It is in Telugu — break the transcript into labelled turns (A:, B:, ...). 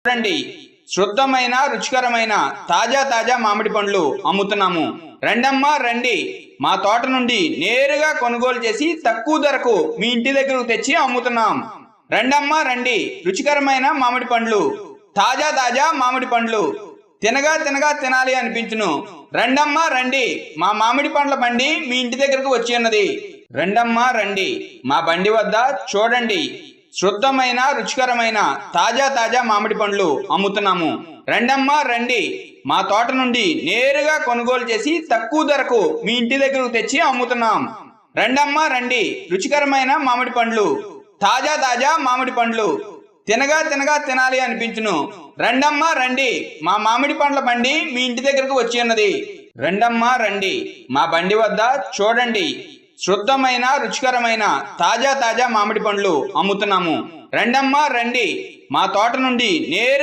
A: చూడండి, శుద్ధమైన రుచికరమైన తాజా తాజా మామిడి పండ్లు అమ్ముతున్నాము. రండమ్మా రండి, మా తోట నుండి నేరుగా కొనుగోలు చేసి తక్కువ ధరకు మీ ఇంటి దగ్గరకు తెచ్చి అమ్ముతున్నాం. రండమ్మా రండి, రుచికరమైన మామిడి పండ్లు, తాజా తాజా మామిడి పండ్లు, తినగా తినగా తినాలి అనిపించును. రండమ్మా రండి, మా మామిడి పండ్ల బండి మీ ఇంటి దగ్గరకు వచ్చి ఉన్నది. రండమ్మా రండి, మా బండి వద్ద చూడండి, శుద్ధమైన రుచికరమైన తాజా తాజా మామిడి పండ్లు అమ్ముతున్నాము. రండమ్మా రండి, మా తోట నుండి నేరుగా కొనుగోలు చేసి తక్కువ ధరకు మీ ఇంటి దగ్గరకు తెచ్చి అమ్ముతున్నాం. రండమ్మా రండి, రుచికరమైన మామిడి పండ్లు, తాజా తాజా మామిడి పండ్లు, తినగా తినగా తినాలి అనిపించును. రండమ్మా రండి, మా మామిడి పండ్ల బండి మీ ఇంటి దగ్గరకు వచ్చి ఉన్నది. రండమ్మా రండి, మా బండి వద్ద చూడండి, శుద్ధమైన రుచికరమైన తాజా తాజా మామిడి పండ్లు అమ్ముతున్నాము. రండమ్మా రండి, మా తోట నుండి నేరు